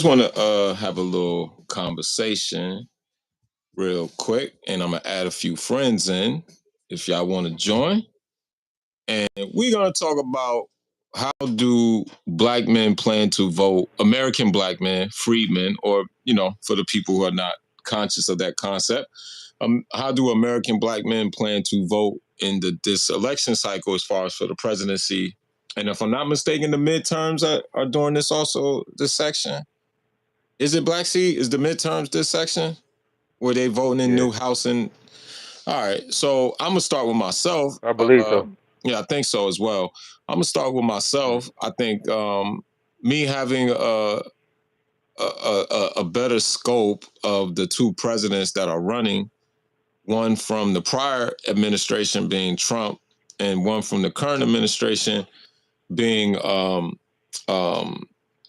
want to have a little conversation real quick, and I'm gonna add a few friends in if y'all want to join. And we're gonna talk about how do black men plan to vote, American black men, freedmen, or for the people who are not conscious of that concept. How do American black men plan to vote in this election cycle as far as for the presidency? And if I'm not mistaken, the midterms are during this section. Is it Black Sea? Is the midterms this section where they voting in Yeah, new house and all right? So I'm gonna start with myself. I believe so. Yeah, I think so as well. I'm gonna start with Mm. myself. I think me having a better scope of the two presidents that are running, one from the prior administration being Trump, and one from the current administration being um,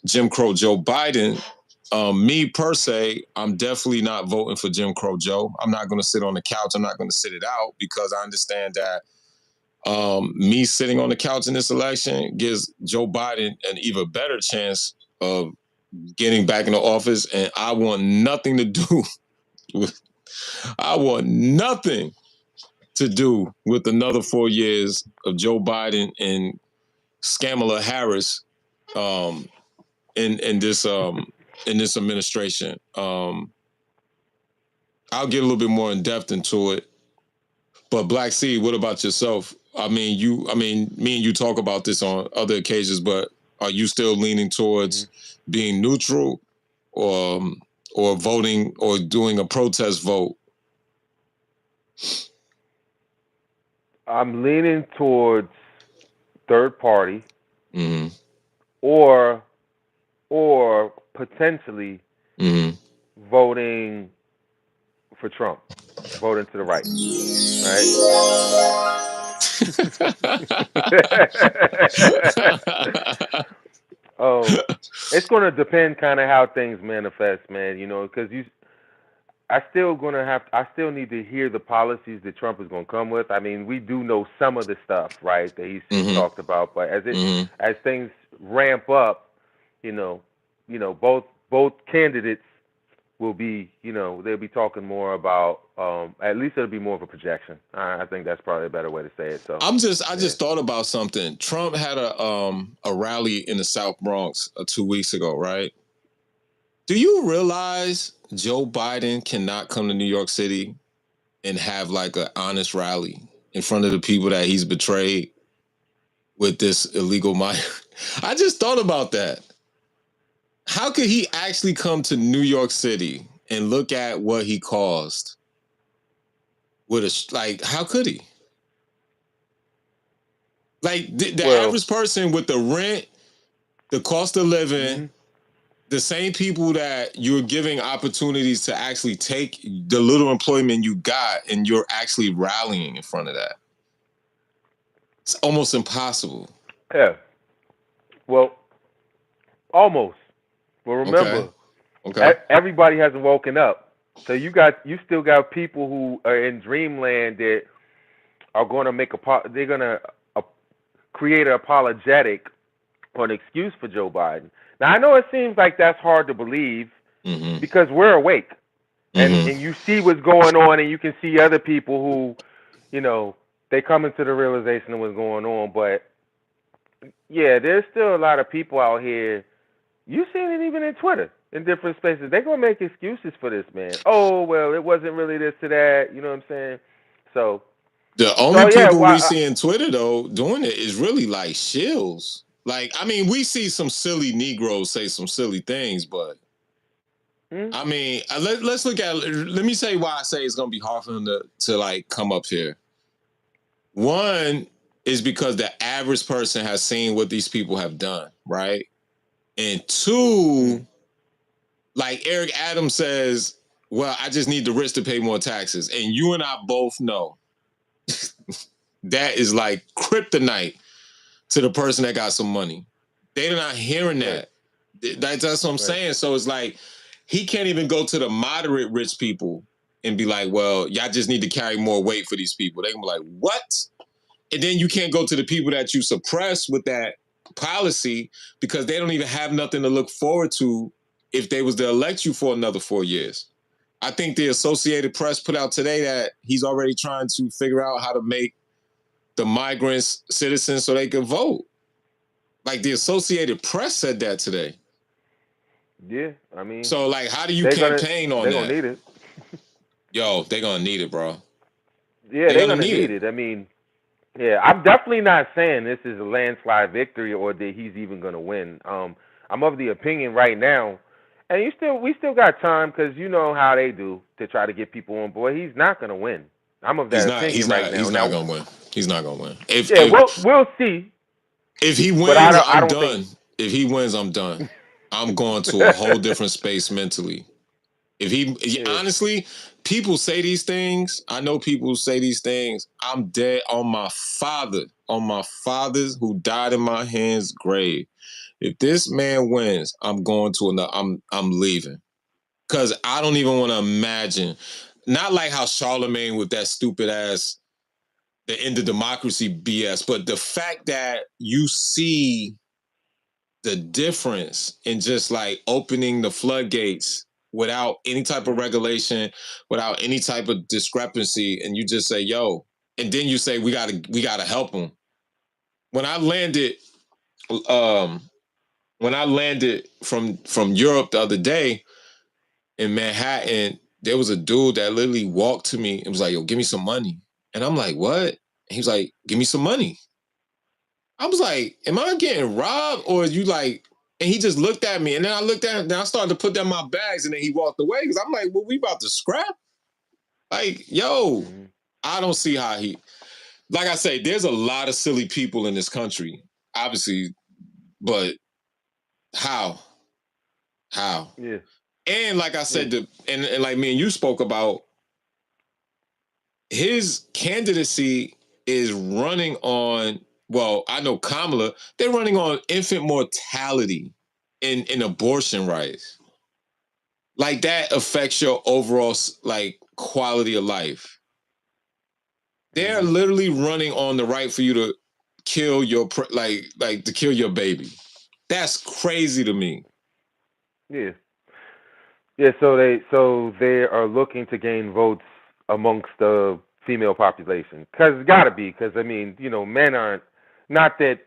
Jim Crow Joe Biden. Me per se, I'm definitely not voting for Jim Crow Joe. I'm not going to sit on the couch. I'm not going to sit it out because I understand that me sitting on the couch in this election gives Joe Biden an even better chance of getting back into office. And I want nothing to do with. I want nothing to do with another 4 years of Joe Biden and Kamala Harris um, in this administration. I'll get a little bit more in depth into it. But Black Sea, what about yourself? Me and you talk about this on other occasions, but are you still leaning Mhm. towards being neutral or voting or doing a protest vote? I'm leaning towards third party Mm-hmm. or potentially Mm-hmm. voting for Trump, voting to the right, right? um, it's going to depend kind of how things manifest, man. Because I still need to hear the policies that Trump is going to come with. I mean, we do know some of the stuff, right, that he's Mm-hmm. talked about, but Mm-hmm. as things ramp up, you know, both candidates will be, they'll be talking more about. At least it'll be more of a projection. I think that's probably a better way to say it. So, I yeah. just thought about something. Trump had a rally in the South Bronx 2 weeks ago, right? Do you realize Joe Biden cannot come to New York City and have like an honest rally in front of the people that he's betrayed with this illegal mine? I just thought about that. How could he actually come to New York City and look at what he caused with a like? How could he? Like the Well, average person with the rent, the cost of living, hmm the same people that you're giving opportunities to actually take the little employment you got and you're actually rallying in front of that. It's almost impossible. yeah. Well, almost. Well, Okay. remember, Okay. everybody hasn't woken up. So you still got people who are in dreamland that are going to they're going to uh, create an apologetic or an excuse for Joe Biden. Now I know it seems like that's hard to believe Mm-hmm. because we're awake Mm-hmm. and you see what's going on and you can see other people who, you know, they come into the realization of what's going on. But yeah, there's still a lot of people out here. You seen it even in Twitter, in different spaces. They're gonna make excuses for this man. Oh well, it wasn't really this to that. You know what I'm saying? So, The only so yeah. people we Why? see in Twitter though doing it is really like shills. Like, I mean, we see some silly Negroes say some silly things, but Hmm? I mean, let's look at. Let me say why I say it's gonna be hard for him to like come up here. One is because the average person has seen what these people have done, right? And Hmm. two, like Eric Adams says, well, I just need the rich to pay more taxes. And you and I both know that is like kryptonite to the person that got some money. They're not hearing Right. that. That's what I'm Right. saying. So it's like he can't even go to the moderate rich people and be like, well, y'all just need to carry more weight for these people. They can be like, what? And then you can't go to the people that you suppress with that policy because they don't even have nothing to look forward to if they was to elect you for another 4 years. I think the Associated Press put out today that he's already trying to figure out how to make the migrants citizens so they could vote. Like the Associated Press said that today. Yeah, I mean, So like, how do you they're gonna campaign on they're gonna that? need it. Yo, they're gonna need it, bro. Yeah, They're they're gonna gonna need need it. it. I mean, yeah, I'm definitely not saying this is a landslide victory or that he's even gonna win. I'm of the opinion right now, and we still got time because you know how they do to try to get people on board. He's not gonna win. I'm of He's that not. He's opinion right not. now. He's not Now, gonna win. He's not gonna win. If yeah, if we'll see, if he but wins, I I'm don't think. done. If he wins, I'm done. I'm going to a whole different space mentally. If he Yeah. honestly, people say these things. I know people say these things. I'm dead on my father's who died in my hands grave. If this man wins, I'm going to another. I'm leaving because I don't even want to imagine. Not like how Charlemagne with that stupid ass the end of democracy BS, but the fact that you see the difference in just like opening the floodgates without any type of regulation, without any type of discrepancy, and you just say, yo, and then you say we gotta help them. When I landed, um, when I landed from Europe the other day in Manhattan, there was a dude that literally walked to me and was like, yo, give me some money. And I'm like, what? And he was like, give me some money. I was like, am I getting robbed or you like, and he just looked at me and then I looked at him, then I started to put down my bags and then he walked away because I'm like, well, we about to scrap? Like, yo, Mm-hmm. I don't see how like I say, there's a lot of silly people in this country, obviously, but how? How? Yeah. And like I Yeah. said, and like me and you spoke about, his candidacy is running on, well, I know Kamala, they're running on infant mortality in abortion rights. Like that affects your overall like quality of life. They're Mm-hmm. literally running on the right for you to kill your like to kill your baby. That's crazy to me. Yeah. Yeah. So they are looking to gain votes amongst the female population because it's got to be because I mean men aren't, not that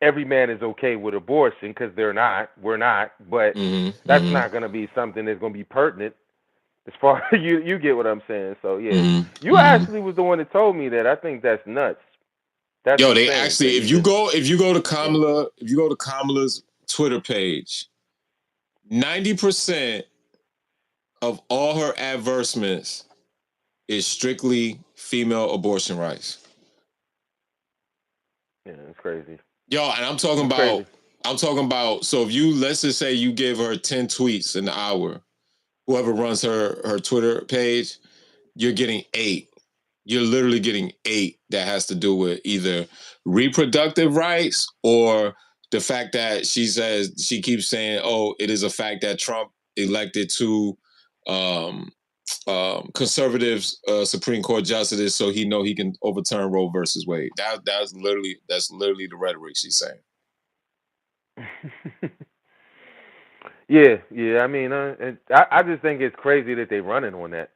every man is okay with abortion because they're not. We're not, but Mm-hmm. that's Mm-hmm. not going to be something that's going to be pertinent as far as you get what I'm saying. So yeah, Mm-hmm. you Mm-hmm. actually was the one that told me that. I think that's nuts. That's Yo, they insane that actually, he just if you go to yeah. Kamala's Twitter page, 90% of all her advertisements is strictly female abortion rights. Yeah, it's crazy. Yo, and It's crazy. I'm talking about, so if you, let's just say you give her 10 tweets an hour, whoever runs her Twitter page, you're getting 8. You're literally getting 8 that has to do with either reproductive rights or the fact that she keeps saying, oh, it is a fact that Trump elected two um, conservatives Supreme Court justices, so he know he can overturn Roe versus Wade. That's literally the rhetoric she's saying. Yeah, yeah. I mean, I just think it's crazy that they're running on that.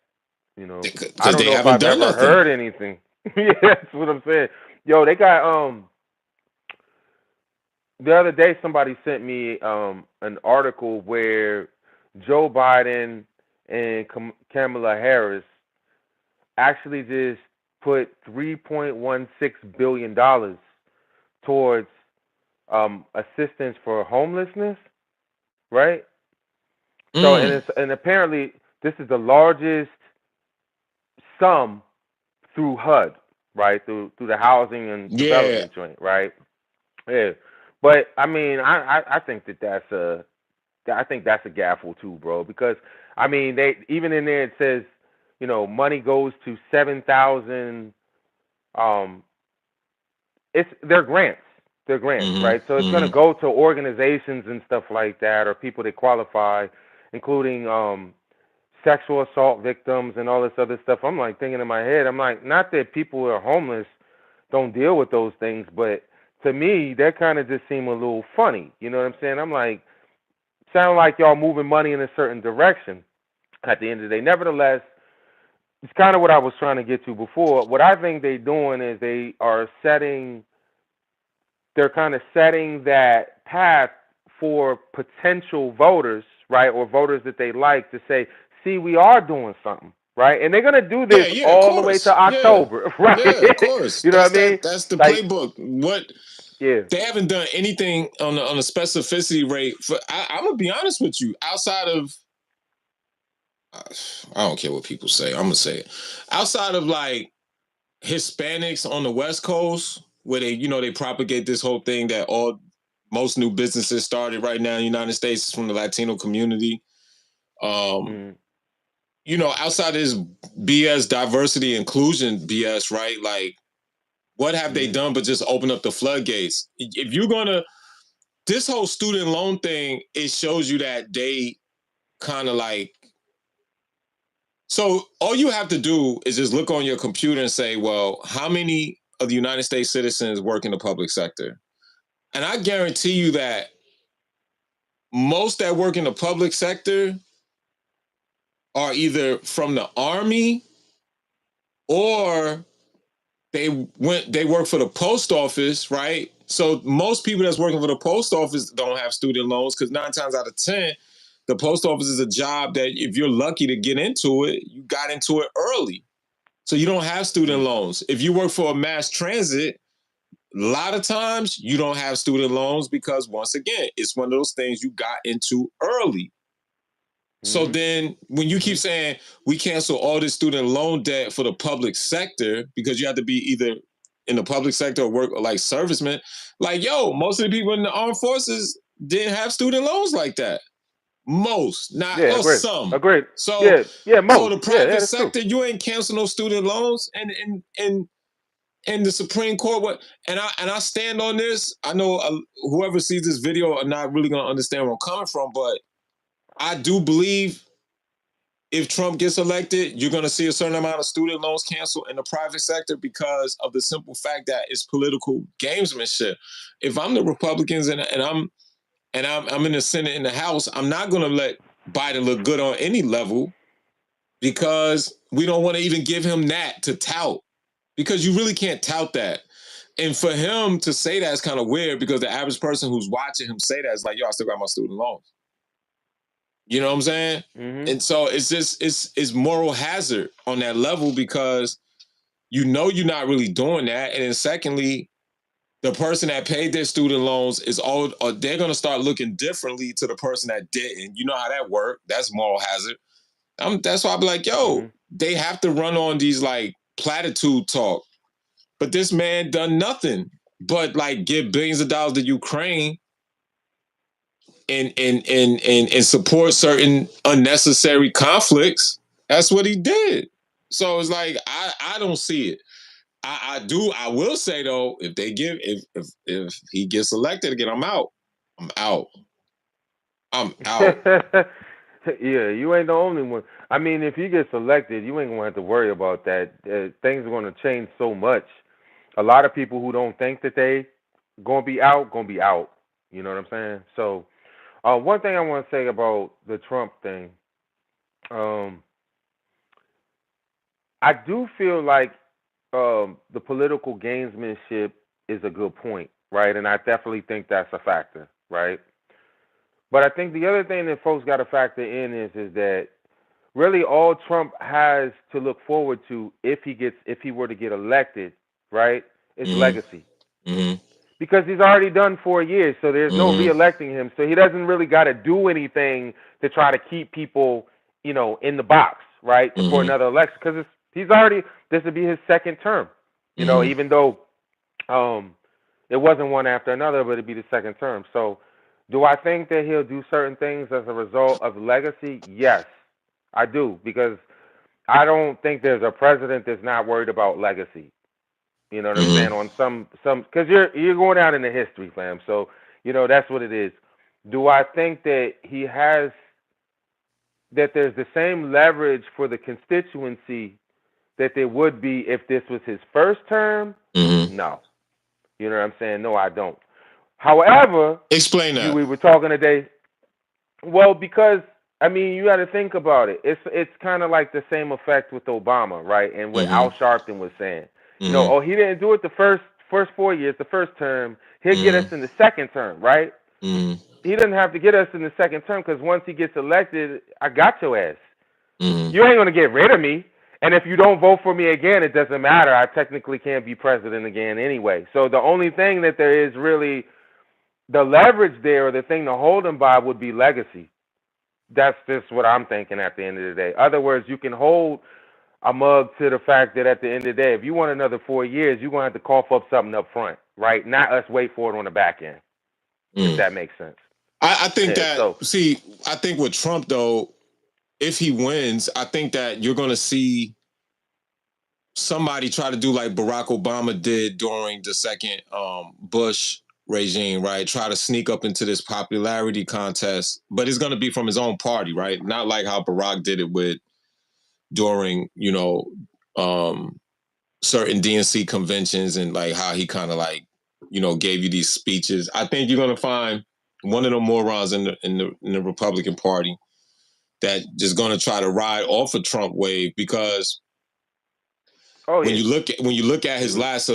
I Because don't they know if haven't I've done ever nothing. heard anything. Yeah, that's what I'm saying. Yo, they got the other day somebody sent me an article where Joe Biden and Kamala Harris actually just put $3.16 billion towards assistance for homelessness, right? So Mm. and apparently this is the largest sum through HUD, right? Through the housing and Yeah. development joint, right? Yeah. But I mean, I think I think that's a gaffle too, bro. Because I mean, they even in there it says, money goes to 7,000. Um, it's they're grants, Mm-hmm. right? So it's gonna Mm-hmm. go to organizations and stuff like that, or people that qualify, including sexual assault victims and all this other stuff. I'm like thinking in my head, I'm like, not that people who are homeless don't deal with those things, but to me, that kind of just seem a little funny. You know what I'm saying? I'm like, sound like y'all moving money in a certain direction at the end of the day. Nevertheless, it's kind of what I was trying to get to before. What I think they're doing is they're kind of setting that path for potential voters, right, or voters that they like to say, see, we are doing something, right? And they're gonna do Yeah, this yeah, of all the way to course. Yeah. October, right? Yeah, of course. You know what I mean? That's the Like, playbook. What yeah. they haven't done anything on the specificity rate for I'm gonna be honest with you, outside of I don't care what people say, I'm gonna say it. Outside of like Hispanics on the West Coast, where they propagate this whole thing that most new businesses started right now in the United States is from the Latino community. Um, Mm, outside of this BS diversity inclusion BS, right? Like, what have they mm, done but just open up the floodgates? If you're gonna this whole student loan thing, it shows you that they kind of like. So all you have to do is just look on your computer and say, well, how many of the United States citizens work in the public sector? And I guarantee you that most that work in the public sector are either from the army or they work for the post office, right? So most people that's working for the post office don't have student loans because 9 times out of 10, the post office is a job that if you're lucky to get into it, you got into it early. So you don't have student mm, loans. If you work for a mass transit, a lot of times you don't have student loans because once again, it's one of those things you got into early. So mm, then when you keep mm. saying we cancel all this student loan debt for the public sector because you have to be either in the public sector or work like servicemen, like most of the people in the armed forces didn't have student loans like that. Most, not Yeah, or agreed. some. Agreed. So Yeah, yeah, so most. the Yeah, yeah, private that's true. sector, you ain't cancel no student loans and the Supreme Court and I stand on this. I know whoever sees this video are not really gonna understand where I'm coming from, but I do believe if Trump gets elected, you're going to see a certain amount of student loans canceled in the private sector because of the simple fact that it's political gamesmanship. If I'm the Republicans and I'm in the Senate and the House, I'm not going to let Biden look good on any level because we don't want to even give him that to tout because you really can't tout that. And for him to say that is kind of weird because the average person who's watching him say that is like, yo, I still got my student loans. You know what I'm saying? Mhm. And so it's just it's moral hazard on that level because you're not really doing that. And then secondly, the person that paid their student loans is all or they're gonna start looking differently to the person that didn't. You know how that worked. That's moral hazard. That's why I'll be like, yo, Mhm. they have to run on these like platitude talk. But this man done nothing but like give billions of dollars to Ukraine and support certain unnecessary conflicts. That's what he did. So it's like I don't see it. I will say though, if they give if he gets elected again, I'm out. I'm out. I'm out. Yeah, you ain't the only one. I mean, if he gets elected, you ain't gonna have to worry about that. Things are gonna change so much. A lot of people who don't think that they gonna be out, gonna be out. You know what I'm saying? So, one thing I want to say about the Trump thing, um, I do feel like the political gamesmanship is a good point, right? And I definitely think that's a factor, right? But I think the other thing that folks got to factor in is that really all Trump has to look forward to if he were to get elected, right, is Mm-hmm. legacy. Mm-hmm. Because he's already done 4 years, so there's no Mm-hmm. reelecting him. So he doesn't really got to do anything to try to keep people, in the box, right, for Mm-hmm. another election. Because he's already this would be his second term, Mm-hmm. even though um, it wasn't one after another, but it'd be the second term. So, do I think that he'll do certain things as a result of legacy? Yes, I do, because I don't think there's a president that's not worried about legacy. You know what I'm saying? Mm-hmm. On some, because you're going out in the history, fam. So that's what it is. Do I think that he has that there's the same leverage for the constituency that there would be if this was his first term? Mm-hmm. No. You know what I'm saying? No, I don't. However, Explain that. we were talking today. Well, because I mean, you got to think about it. It's kind of like the same effect with Obama, right? And what Mm-hmm. Al Sharpton was saying. Mm-hmm. Oh, he didn't do it the first 4 years, the first term. He'll get us Mm-hmm. in the second term, right? Mm-hmm. He doesn't have to get us in the second term because once he gets elected, I got your ass. Mm-hmm. You ain't gonna get rid of me. And if you don't vote for me again, it doesn't matter. I technically can't be president again anyway. So the only thing that there is really the leverage there, or the thing to hold him by, would be legacy. That's just what I'm thinking at the end of the day. Other words, you can hold a mug to the fact that at the end of the day, if you want another 4 years, you're gonna have to cough up something up front, right? Not us wait for it on the back end, if Mm. that makes sense. I think Yeah. that, So. see, I think with Trump though, if he wins, I think that you're gonna see somebody try to do like Barack Obama did during the second Bush regime, right? Try to sneak up into this popularity contest, but it's going to be from his own party, right? Not like how Barack did it with during, um, certain DNC conventions, and like how he kind of like, gave you these speeches. I think you're going to find one of the morons in the Republican Party that just going to try to ride off a Trump wave, because Oh when yeah. you look at his last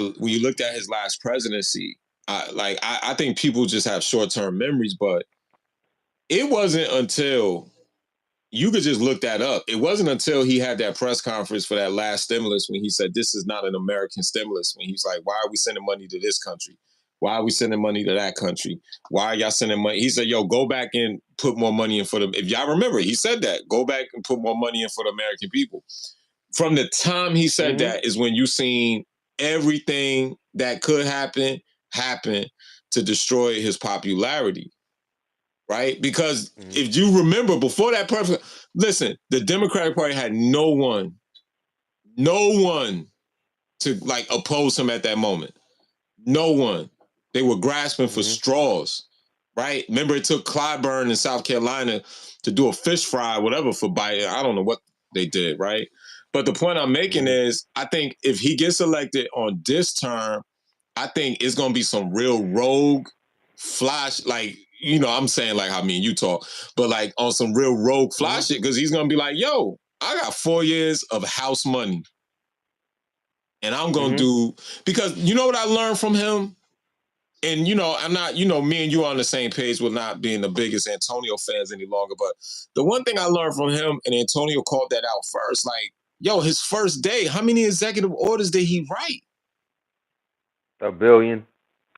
presidency, I think people just have short term memories, but it wasn't until you could just look that up. It wasn't until he had that press conference for that last stimulus when he said this is not an American stimulus. When he's like, why are we sending money to this country? Why are we sending money to that country? Why are y'all sending money? He said, yo, go back and put more money in for them. If y'all remember, he said that. Go back and put more money in for the American people. From the time he said Mhm. that is when you seen everything that could happen to destroy his popularity, right? Because Mhm. if you remember before that perfect, listen, the Democratic Party had no one to like oppose him at that moment. No one. They were grasping for Mhm. straws, right? Remember, it took Clyburn in South Carolina to do a fish fry, whatever, for Biden. I don't know what they did, right? But the point I'm making Mhm. is, I think if he gets elected on this term, I think it's gonna be some real rogue flash, like, I'm saying like how me and you talk, but like on some real rogue fly Mhm. shit, because he's gonna be like, yo, I got 4 years of house money. And I'm gonna Mhm. do, because you know what I learned from him? And I'm not, me and you are on the same page with not being the biggest Antonio fans any longer. But the one thing I learned from him, and Antonio called that out first, like, yo, his first day, how many executive orders did he write? A billion.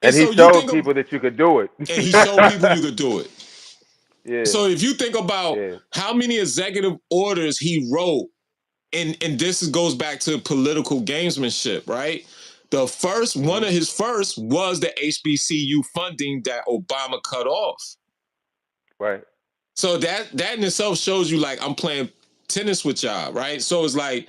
And And he so you showed think of, people that you could do it. and he showed people you could do it. Yeah. So if you think about Yeah. how many executive orders he wrote, and this goes back to political gamesmanship, right? One Mhm. of his first was the HBCU funding that Obama cut off. Right. So that in itself shows you like I'm playing tennis with y'all, right? So it's like,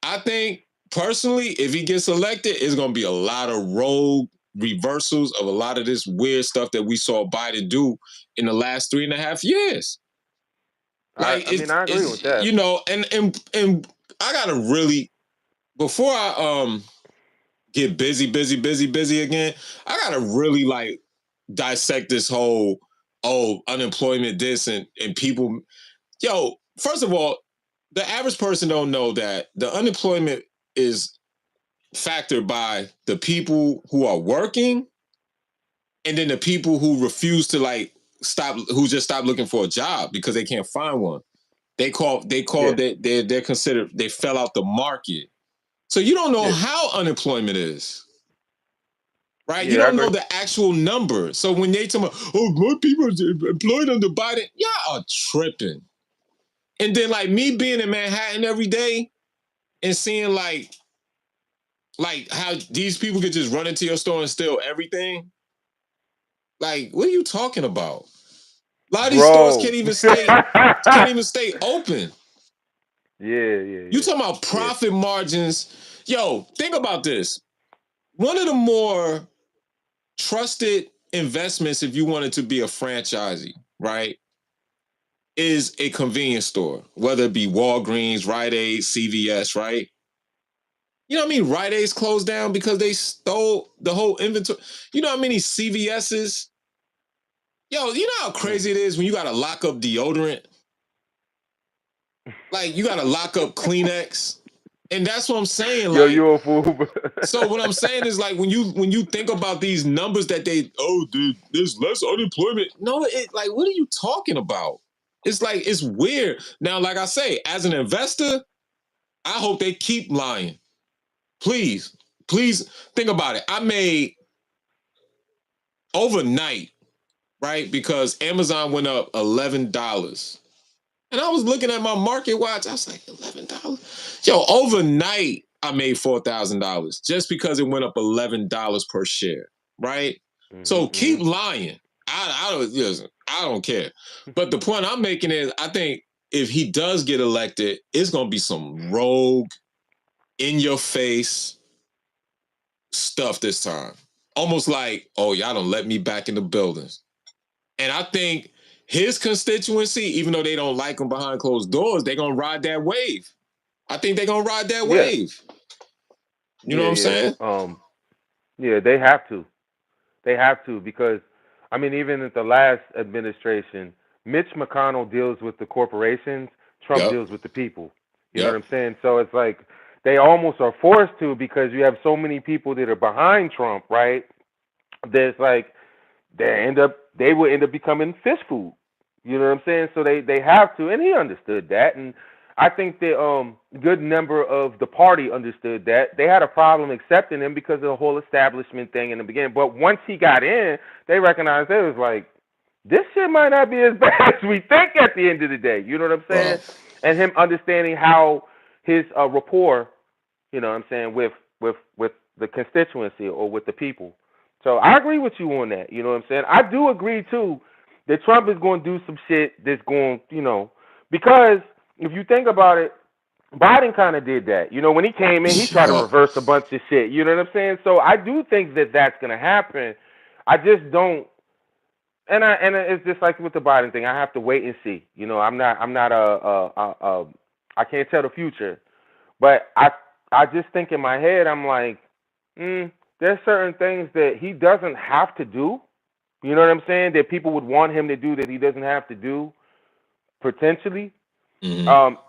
I think personally, if he gets elected, it's gonna be a lot of rogue reversals of a lot of this weird stuff that we saw Biden do in the last 3.5 years. Like I mean, I agree it's with that. and I gotta really, before I get busy again, I gotta really like dissect this whole, unemployment this and people. Yo, first of all, the average person don't know that the unemployment is factored by the people who are working, and then the people who refuse to like who just stop looking for a job because they can't find one. They call Yeah. that they're considered, they fell out the market. So you don't know Yeah. how unemployment is, right? You Yeah. I don't know agree. the actual number. So when they tell me, oh, more people are employed under Biden, y'all are tripping. And then like me being in Manhattan every day and seeing like how these people could just run into your store and steal everything. Like, what are you talking about? A lot of these stores Bro. can't even stay open. Yeah. Yeah. You Yeah. talking about Yeah. profit margins. Yo, think about this. One of the more trusted investments, if you wanted to be a franchisee, right, is a convenience store, whether it be Walgreens, Rite Aid, CVS, right? You know what I mean? Rite Aid's closed down because they stole the whole inventory. You know how many CVS's Yo, you know how crazy it is when you gotta lock up deodorant? Like you gotta lock up Kleenex. And that's what I'm saying. Yo, Like, you a fool. so what I'm saying is like when you think about these numbers that dude, there's less unemployment. No, it like what are you talking about? It's like it's weird. Now, like I say, as an investor, I hope they keep lying. Please, please think about it. I made overnight, right? Because Amazon went up $11. And I was looking at my market watch. I was like, $11? Yo, overnight, I made $4,000 just because it went up $11 per share, right? So keep lying. I don't care. But the point I'm making is, I think if he does get elected, it's gonna be some rogue, in your face stuff this time. Almost like, oh, y'all don't let me back in the buildings. And I think his constituency, even though they don't like him behind closed doors, they're gonna ride that wave. I think they're gonna ride that Yeah, wave. You know what yeah, I'm yeah. saying? Yeah, they have to. They have to because, I mean, even at the last administration, Mitch McConnell deals with the corporations, Trump Yep. deals with the people. You know what Yep. I'm saying? So it's like they almost are forced to because you have so many people that are behind Trump, right? There's like they will end up becoming fish food. You know what I'm saying? So they have to, and he understood that, and I think the good number of the party understood that. They had a problem accepting him because of the whole establishment thing in the beginning. But once he got in, they recognized it was like this shit might not be as bad as we think at the end of the day. You know what I'm saying? Well, And him understanding how his rapport, you know what I'm saying, with the constituency or with the people. So I agree with you on that. You know what I'm saying? I do agree too that Trump is going to do some shit that's going, because if you think about it, Biden kind of did that. You know, when he came in, he tried to yeah. reverse a bunch of shit. You know what I'm saying? So I do think that that's going to happen. I just don't. And it's just like with the Biden thing. I have to wait and see. You know, I'm not I can't tell the future. But I just think in my head, I'm like, there's certain things that he doesn't have to do. You know what I'm saying? That people would want him to do that he doesn't have to do potentially. Mm-hmm. Um,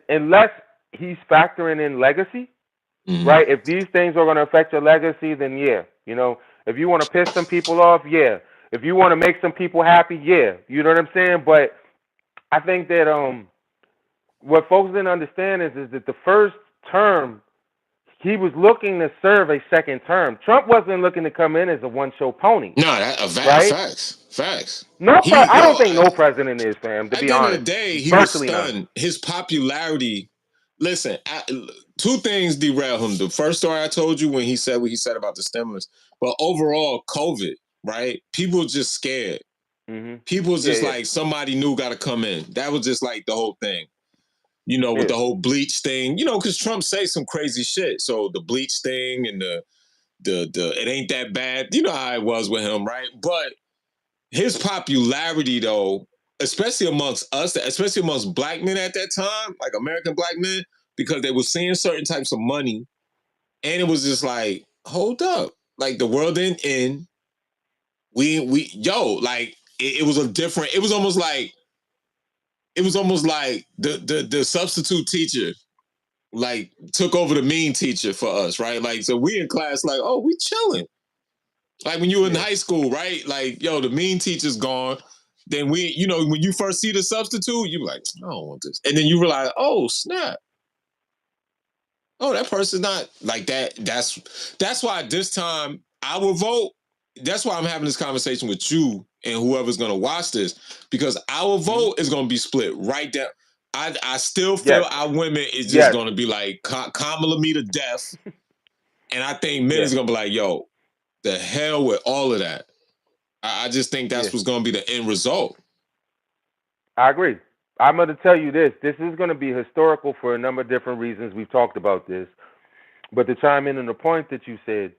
unless he's factoring in legacy, Mm-hmm. right? If these things are going to affect your legacy, then yeah. You know, if you want to piss some people off, yeah. If you want to make some people happy, yeah. You know what I'm saying? But I think that what folks didn't understand is that the first term he was looking to serve a second term. Trump wasn't looking to come in as a one-show pony, No, that right? facts. I don't think no president is, fam. To At be the end of the honest, day, he was virtually none. stunned. His popularity. Listen, two things derail him. The first story I told you when he said what he said about the stimulus, but overall, COVID, right? People just scared. People Yeah, just yeah, like somebody new got to come in. That was just like the whole thing. You know, with yeah. the whole bleach thing. You know, because Trump say some crazy shit. So the bleach thing and the it ain't that bad. You know how it was with him, right? But his popularity though, especially amongst us, especially amongst black men at that time, like American black men, because they were seeing certain types of money, and it was just like, hold up, like the world didn't end. Like it was a different. It was almost like the substitute teacher like took over the mean teacher for us, right? Like so we in class like, oh, we chilling. Like when you were in Yeah. high school, right? Like, yo, the mean teacher's gone. Then you know, when you first see the substitute, you like, I don't want this. And then you realize, oh, snap. Oh, that person's not like that. That's why this time I will vote. That's why I'm having this conversation with you and whoever's gonna watch this, because our vote is gonna be split right down. I still feel Yes. our women is just Yes. gonna be like Kamala me to death. And I think men is Yes. gonna be like, yo, the hell with all of that. I just think Yeah. that's what's going to be the end result. I agree. I'm going to tell you this. This is going to be historical for a number of different reasons. We've talked about this. But to chime in on the point that you said,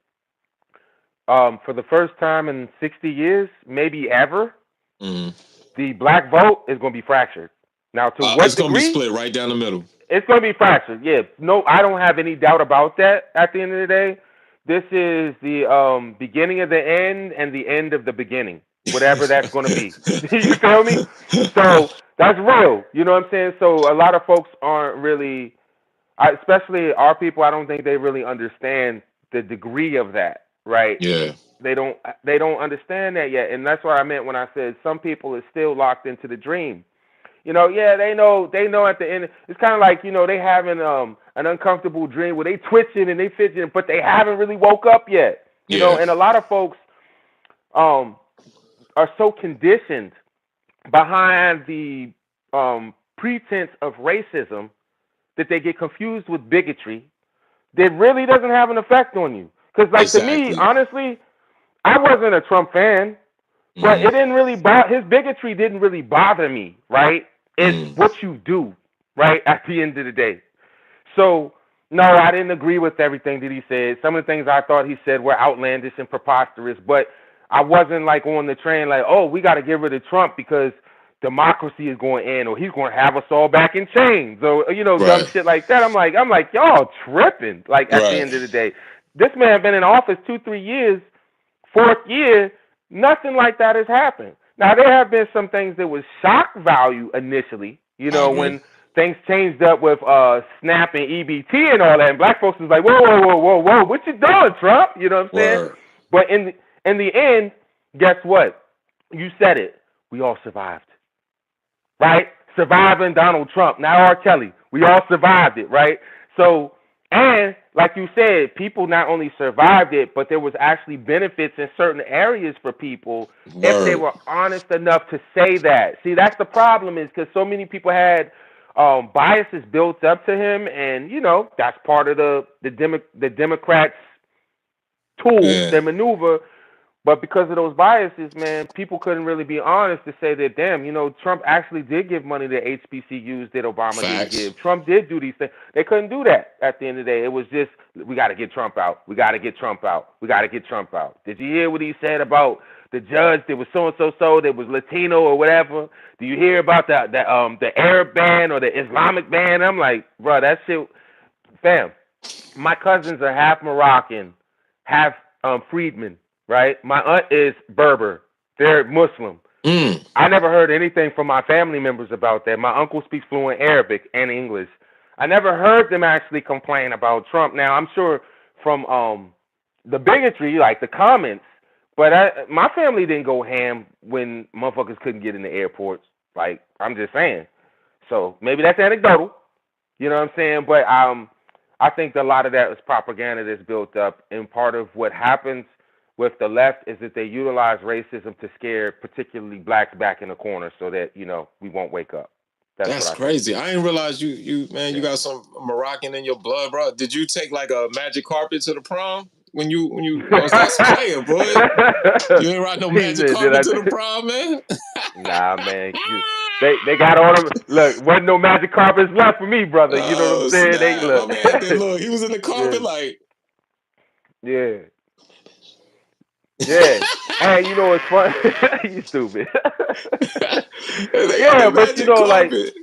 for the first time in 60 years, maybe ever, Mm-hmm. the black vote is going to be fractured. Now, to It's what going to be degree? split right down the middle. It's going to be fractured. Yeah. No, I don't have any doubt about that at the end of the day. This is the beginning of the end and the end of the beginning. whatever that's going to be. You feel me? So that's real. You know what I'm saying? So a lot of folks aren't really, especially our people. I don't think they really understand the degree of that, right? Yeah. They don't understand that yet, and that's what I meant when I said some people are still locked into the dream. Yeah, they know at the end. It's kind of like they having an uncomfortable dream where they twitching and they fidgeting, but they haven't really woke up yet. Yeah. And a lot of folks um are so conditioned behind the pretense of racism that they get confused with bigotry that really doesn't have an effect on you. Because, like, to me, Exactly. honestly, I wasn't a Trump fan, but it didn't really his bigotry didn't really bother me, right? It's what you do, right, at the end of the day. So, no, I didn't agree with everything that he said. Some of the things I thought he said were outlandish and preposterous, but I wasn't like on the train like, oh, we got to get rid of Trump because democracy is going in, or he's going to have us all back in chains, or dumb Right. shit like that. I'm like, y'all tripping. Like at the Right. end of the day, this man been in office 2-3 years, fourth year, nothing like that has happened. Now there have been some things that was shock value initially, I agree. when things changed up with SNAP and EBT and all that, and black folks was like, whoa, whoa, whoa, whoa, whoa, what you doing, Trump? You know what I'm saying? Word. But in the end, guess what? You said it. We all survived, right? Surviving Donald Trump. Now R. Kelly. We all survived it, right? So, and like you said, people not only survived it, but there was actually benefits in certain areas for people if they Word. were honest enough to say that. See, that's the problem is because so many people had biases built up to him, and that's part of the Democrats' tool, Yeah. their maneuver. But because of those biases, man, people couldn't really be honest to say that, damn, Trump actually did give money to HBCUs that Obama didn't Facts. give. Trump did do these things. They couldn't do that at the end of the day. It was just, we got to get Trump out. We got to get Trump out. We got to get Trump out. Did you hear what he said about the judge that was so-and-so that was Latino or whatever? Do you hear about the Arab ban or the Islamic ban? I'm like, bro, that shit, fam, my cousins are half Moroccan, half freedmen, right? My aunt is Berber. They're Muslim. Mm. I never heard anything from my family members about that. My uncle speaks fluent Arabic and English. I never heard them actually complain about Trump. Now, I'm sure from the bigotry, like the comments, but my family didn't go ham when motherfuckers couldn't get in the airports. Like, I'm just saying. So maybe that's anecdotal. You know what I'm saying? But I think a lot of that is propaganda that's built up, and part of what happens with the left is that they utilize racism to scare particularly blacks back in the corner so that we won't wake up. That's what That's I think. crazy. I didn't realize you man, you Yeah. got some Moroccan in your blood, bro. Did you take like a magic carpet to the prom? When you I was that's fire, boy. You ain't rock no He magic said, "Did carpet I?" to the prom, man. Nah, man. They got all them. Look, wasn't no magic carpets left for me, brother. You know what I'm Oh saying? They snap. My look. man did look. He was in the Yeah, carpet like yeah. Yeah. And it's fun. You stupid. they got Yeah, the but magic like carpet.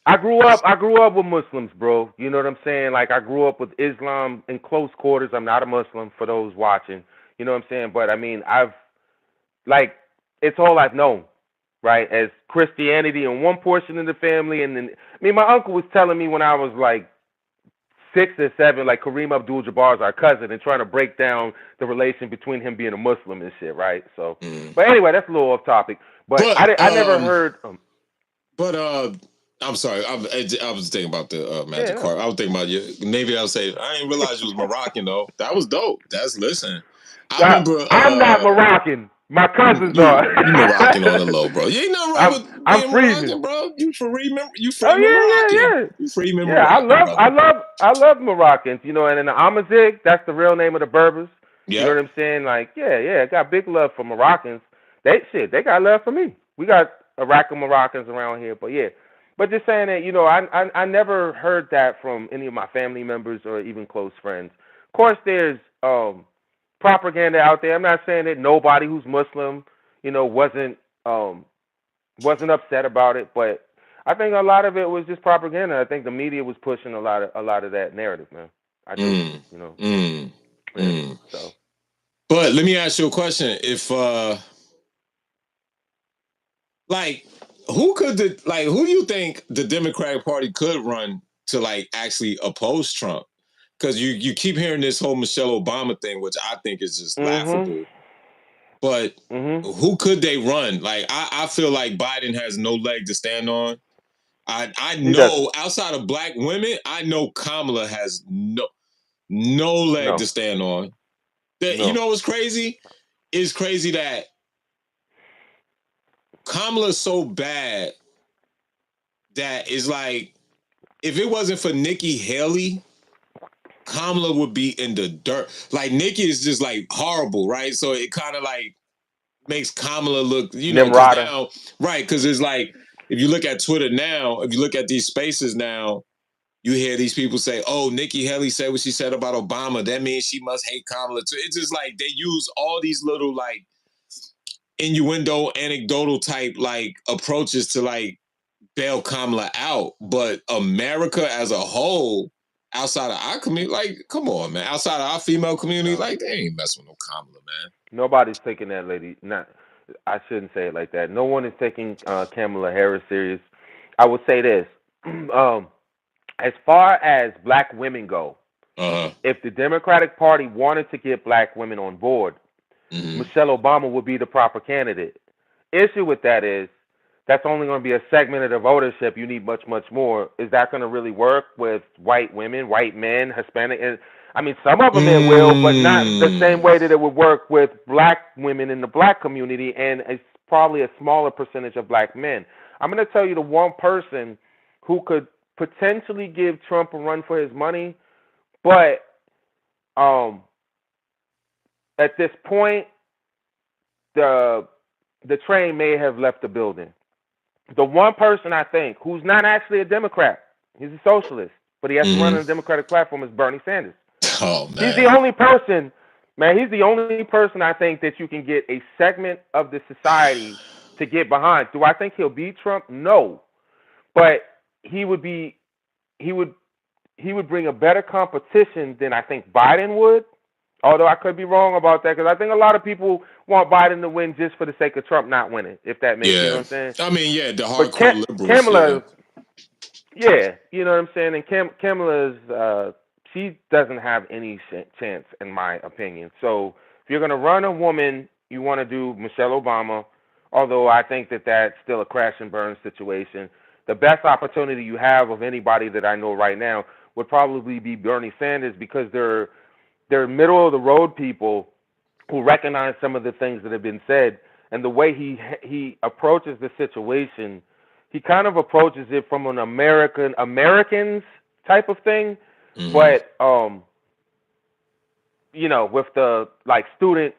I grew up with Muslims, bro. You know what I'm saying? Like I grew up with Islam in close quarters. I'm not a Muslim for those watching. You know what I'm saying? But I mean, like it's all I've known, right? As Christianity in one portion of the family, and then my uncle was telling me when I was like 6 or 7, like Kareem Abdul-Jabbar is our cousin, and trying to break down the relation between him being a Muslim and shit, right? So, Mm. but anyway, that's a little off topic. But But I never heard. but I'm sorry. I was thinking about the Yeah, magic no. card. I was thinking about you. Maybe I'll say I didn't realize you was Moroccan though. That was dope. That's listen. I remember I'm not Moroccan. My cousins are. you Moroccan on the low, bro. You ain't nothing wrong I'm with I'm being Freeman. Moroccan, bro. You Oh Freeman yeah, Moroccan. yeah, yeah. You Freeman Yeah, I Moroccan, love brother. I love I love Moroccans, and then the Amazigh, that's the real name of the Berbers. You know Yep. what I'm saying? Like, yeah, I got big love for Moroccans. They got love for me. We got a rack of Moroccans around here, but yeah. But just saying that, I never heard that from any of my family members or even close friends. Of course, there's propaganda out there. I'm not saying that nobody who's Muslim, um wasn't upset about it, but I think a lot of it was just propaganda. I think the media was pushing a lot of that narrative, man. I do, Mm. you know. Mm. Yeah. Mm. So But let me ask you a question. like who do you think the Democratic Party could run to like actually oppose Trump? Because you keep hearing this whole Michelle Obama thing, which I think is just Mhm. laughable. But Mhm. who could they run? Like I feel like Biden has no leg to stand on. I He doesn't. know outside of black women, I know Kamala has no leg to No. stand on. You No. know what's crazy? It's crazy that Kamala's so bad that it's like if it wasn't for Nikki Haley, Kamala would be in the dirt. Like Nikki is just like horrible, right? So it kind of like makes Kamala look, because Nimrata. now, right? Because it's like if you look at Twitter now, if you look at these spaces now, you hear these people say, "Oh, Nikki Haley said what she said about Obama. That means she must hate Kamala too." It's just like they use all these little like innuendo, anecdotal type like approaches to like bail Kamala out. But America as a whole, outside of our community, like, come on, man. Outside of our female community, No. like, they ain't messing with no Kamala, man. Nobody's taking that lady. Not. I shouldn't say it like that. No one is taking Kamala Harris serious. I would say this. As far as black women go, Uh-huh. if the Democratic Party wanted to get black women on board, Michelle Obama would be the proper candidate. Issue with that is that's only going to be a segment of the votership. You need much, much more. Is that going to really work with white women, white men, Hispanic? I mean, some of them it will, but not the same way that it would work with black women in the black community, and it's probably a smaller percentage of black men. I'm going to tell you the one person who could potentially give Trump a run for his money, but um, at this point, the the train may have left the building. The one person I think who's not actually a Democrat, he's a socialist, but he has to run on the Democratic platform is Bernie Sanders. Oh He's the man. only person, man. He's the only person I think that you can get a segment of the society to get behind. Do I think he'll beat Trump? No, but he would be he would he would bring a better competition than I think Biden would. Although I could be wrong about that because I think a lot of people want Biden to win just for the sake of Trump not winning. If that makes, you know Yeah. what I'm saying? I mean, yeah, the But hardcore liberals, yeah. Kamala, yeah, you know what I'm saying. And Kamala's, she doesn't have any chance in my opinion. So if you're gonna run a woman, you want to do Michelle Obama. Although I think that that's still a crash and burn situation. The best opportunity you have of anybody that I know right now would probably be Bernie Sanders because they're middle of the road people who recognize some of the things that have been said and the way he approaches the situation. He kind of approaches it from an Americans type of thing, but with the like student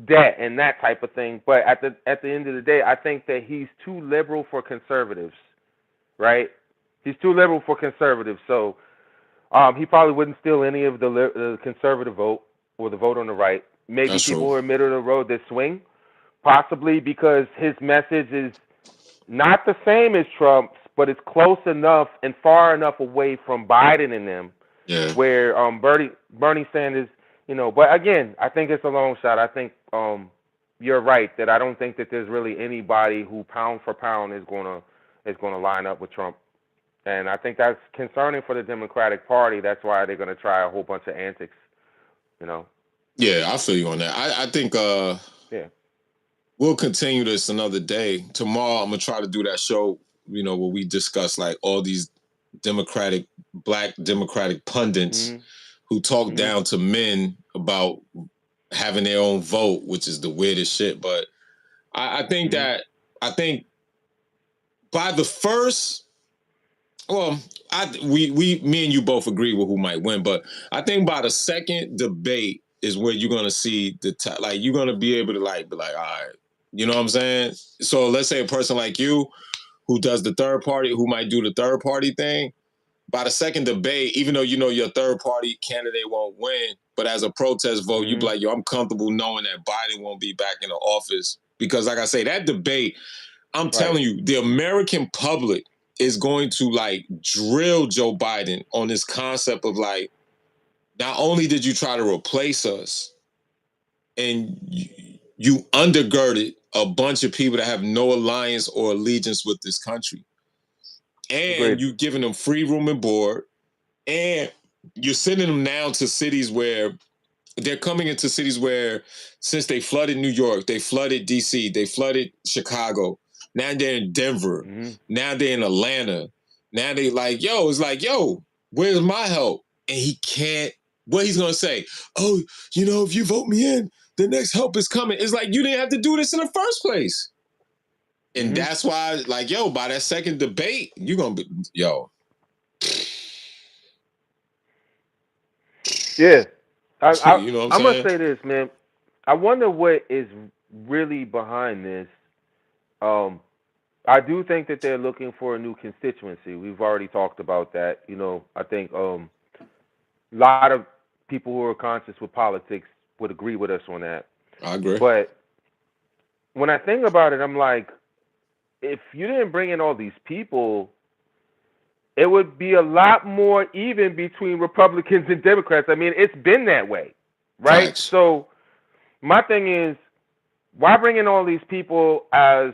debt and that type of thing. But at the end of the day, I think that he's too liberal for conservatives, right? He's too liberal for conservatives, so he probably wouldn't steal any of the conservative vote or the vote on the right. Maybe That's people true. who are middle of the road that swing, possibly because his message is not the same as Trump's, but it's close enough and far enough away from Biden and them, Yeah. where Bernie Sanders, But again, I think it's a long shot. I think you're right that I don't think that there's really anybody who pound for pound is gonna line up with Trump. And I think that's concerning for the Democratic Party. That's why they're going to try a whole bunch of antics, you know. Yeah, I feel you on that. I think Yeah. we'll continue this another day. Tomorrow I'm gonna try to do that show, where we discuss like all these black Democratic pundits Mhm. who talk Mhm. down to men about having their own vote, which is the weirdest shit. But I think Mhm. that I think by the first, well, me and you both agree with who might win, but I think by the second debate is where you're gonna see like you're gonna be able to like be like, all right, you know what I'm saying? So let's say a person like you who does the third party, who might do the third party thing. By the second debate, even though you know your third party candidate won't win, but as a protest vote, you be Mhm. like, yo, I'm comfortable knowing that Biden won't be back in the office. Because like I say, that debate, I'm Right. telling you, the American public is going to like drill Joe Biden on this concept of like, not only did you try to replace us and you undergirded a bunch of people that have no alliance or allegiance with this country. And Agreed. you're giving them free room and board, and you're sending them now to cities where they're coming into cities where, since they flooded New York, they flooded DC, they flooded Chicago. Now they're in Denver. Mm-hmm. Now they're in Atlanta. Now they like, yo, it's like, yo, where's my help? And he can't. What he's gonna say? Oh, you know, if you vote me in, the next help is coming. It's like you didn't have to do this in the first place. And that's why, like, yo, by that second debate, you're gonna be, yo. Yeah. You know what I'm I'm gonna saying? say this, man. I wonder what is really behind this. I do think that they're looking for a new constituency. We've already talked about that. You know, I think a lot of people who are conscious with politics would agree with us on that. I agree. But when I think about it, I'm like, if you didn't bring in all these people, it would be a lot more even between Republicans and Democrats. I mean, it's been that way, right? Facts. So my thing is, why bring in all these people as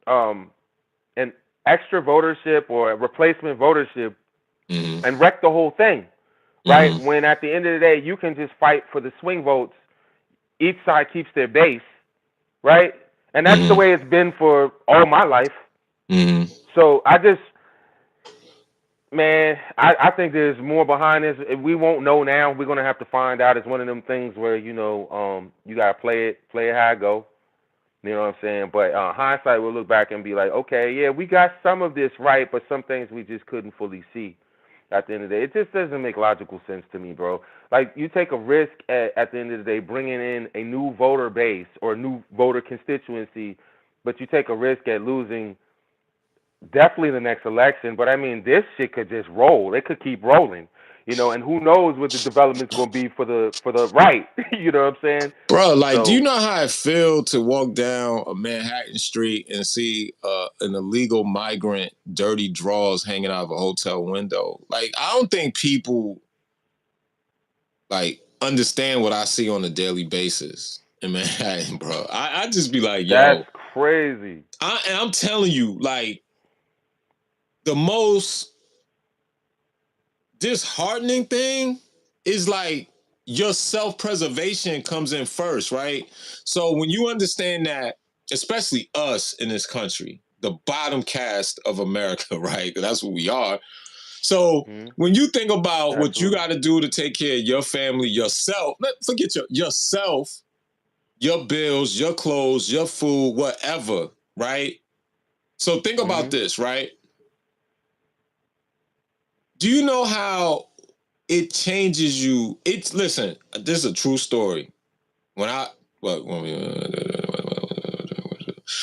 an extra votership or a replacement votership and wreck the whole thing, right? When at the end of the day, you can just fight for the swing votes. Each side keeps their base, right? And that's the way it's been for all my life. So I just, man, I think there's more behind this. We won't know now. We're gonna have to find out. It's one of them things where you gotta play it how it go. You know what I'm saying? But hindsight, we'll look back and be like, okay, yeah, we got some of this right, but some things we just couldn't fully see. At the end of the day, it just doesn't make logical sense to me, bro. Like, you take a risk at the end of the day bringing in a new voter base or a new voter constituency, but you take a risk at losing definitely the next election. But I mean, this shit could just roll. It could keep rolling, and who knows what the development's going to be for the right. You know what I'm saying? Bro, like, do you So know how it feel to walk down a Manhattan street and see an illegal migrant dirty drawers hanging out of a hotel window? Like, I don't think people like understand what I see on a daily basis in Manhattan, bro. I just be like, that's yo, crazy. and I'm telling you, like, the most disheartening thing is like your self-preservation comes in first, right? So when you understand that, especially us in this country, the bottom caste of America, right? That's what we are. So when you think about what you Absolutely. got to do to take care of your family, yourself, forget yourself, your bills, your clothes, your food, whatever, right? So think about this, right? Do you know how it changes you? Listen, this is a true story.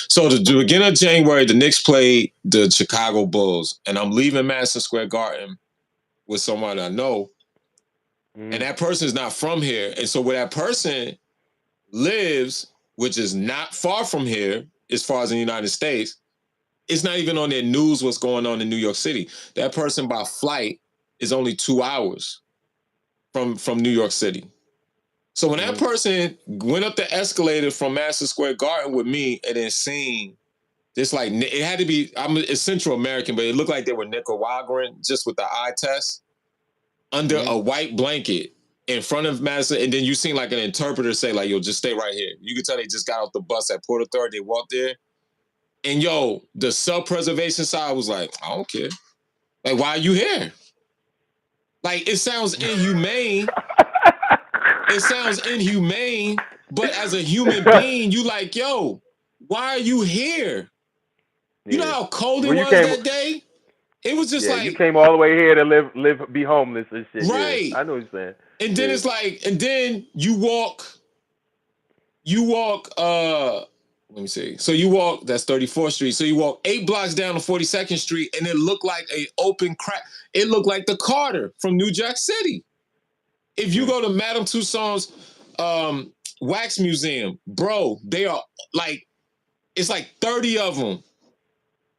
So the beginning of January, the Knicks played the Chicago Bulls, and I'm leaving Madison Square Garden with someone I know, and that person is not from here, and so where that person lives, which is not far from here, as far as in the United States, it's not even on their news what's going on in New York City. That person by flight is only 2 hours from New York City. So when that person went up the escalator from Madison Square Garden with me and then seen this, like, it had to be, it's Central American, but it looked like they were Nicaraguan just with the eye test under a white blanket in front of Madison. And then you seen like an interpreter say, like, yo, just stay right here. You could tell they just got off the bus at Port Authority. They walked there. And yo, the self-preservation side was like, I don't care. Like, why are you here? Like, it sounds inhumane. It sounds inhumane, but as a human being, you like, yo, why are you here? You know how cold it was that day? It was just like, you came all the way here to be homeless and shit. right. Yeah, I know what you're saying. And then it's like, and then you walk, let me see. So you walk, that's 34th Street. So you walk 8 blocks down to 42nd Street, and it looked like a open crack. It looked like the Carter from New Jack City. If you go to Madame Tussauds Wax Museum, bro, they are like, it's like 30 of them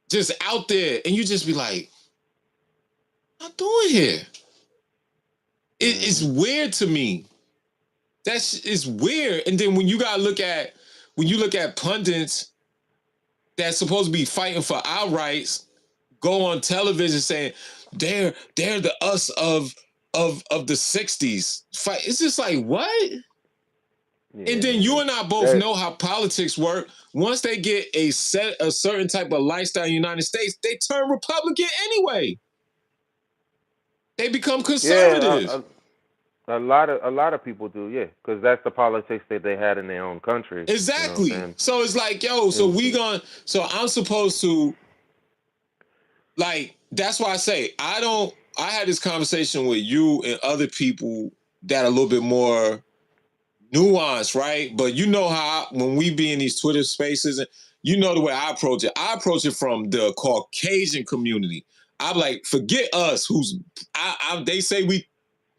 just out there, and you just be like, what am I doing here? It's weird to me. It's weird. And then when you gotta look at when you look at pundits that's supposed to be fighting for our rights, go on television saying they're the us of the 60s. Fight. It's just like, what? Yeah, And then you and I both that, know how politics work. Once they get a certain type of lifestyle in the United States, they turn Republican anyway. They become conservative. A lot of people do, yeah, because that's the politics that they had in their own country. Exactly. You know what I'm So it's like, yo, so I'm supposed to, like, that's why I say I had this conversation with you and other people that are a little bit more nuanced, right? But you know how when we be in these Twitter spaces, and you know the way I approach it. I approach it from the Caucasian community. I'm like, forget us, they say we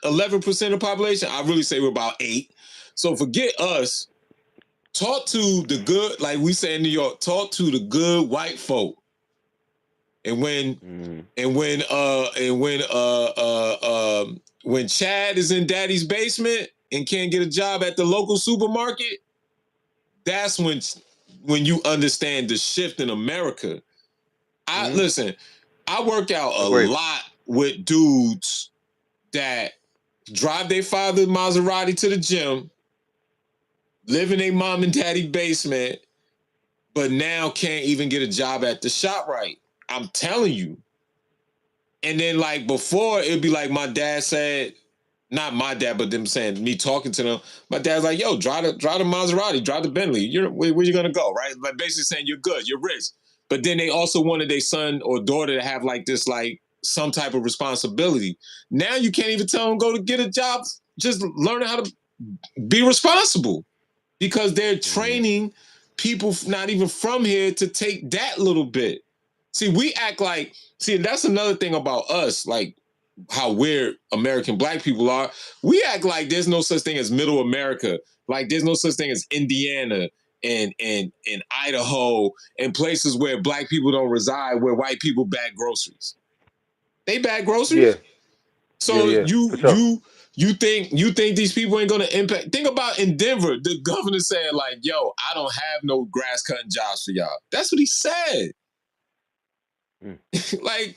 11% of the population. I really say we're about 8. So forget us. Talk to the good, like we say in New York, talk to the good white folk. And when when Chad is in daddy's basement and can't get a job at the local supermarket, that's when you understand the shift in America. Listen, I work out a lot with dudes that drive their father's Maserati to the gym, live in a mom and daddy basement, but now can't even get a job at the ShopRite. I'm telling you. And then like before, it'd be like my dad said, not my dad, but them saying, me talking to them, my dad's like, yo, drive the Maserati, drive the Bentley. Where you gonna go, right? Like basically saying you're good, you're rich. But then they also wanted their son or daughter to have like this, like some type of responsibility. Now you can't even tell them go to get a job, just learning how to be responsible, because they're training people not even from here to take that little bit. See, we act like, that's another thing about us, like how weird American black people are. We act like there's no such thing as middle America. Like there's no such thing as Indiana and Idaho and places where black people don't reside, where white people bag groceries. They bag groceries. Yeah. So Yeah. you think these people ain't gonna impact? Think about in Denver, the governor saying like, "Yo, I don't have no grass cutting jobs for y'all." That's what he said. Like,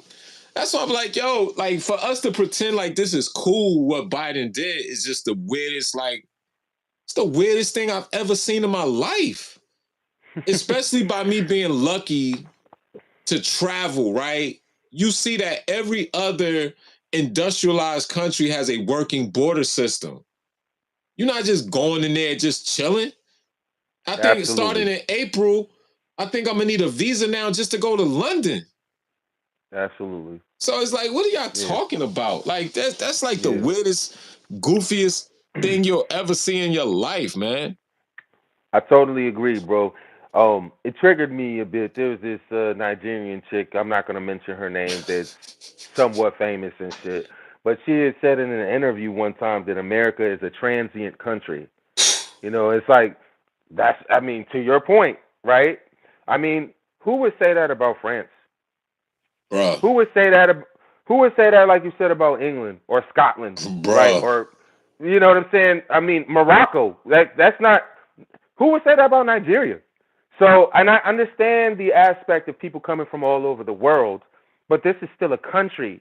that's why I'm like, yo, like for us to pretend like this is cool, what Biden did is just the weirdest, like, it's the weirdest thing I've ever seen in my life. Especially by me being lucky to travel, right? You see that every other industrialized country has a working border system. You're not just going in there just chilling. I think starting in April, I think I'm gonna need a visa now just to go to London. Absolutely. So it's like, what are y'all talking about? Like that's like the weirdest, goofiest thing you'll ever see in your life, man. I totally agree, bro. It triggered me a bit. There was this Nigerian chick. I'm not gonna mention her name. That's somewhat famous and shit. But she had said in an interview one time that America is a transient country. You know, it's like that's. I mean, to your point, right? I mean, who would say that about France? Bruh. Who would say that? Who would say that, like you said, about England or Scotland, Bruh. right? Or, you know what I'm saying? I mean, Morocco. That's not. Who would say that about Nigeria? So, and I understand the aspect of people coming from all over the world, but this is still a country,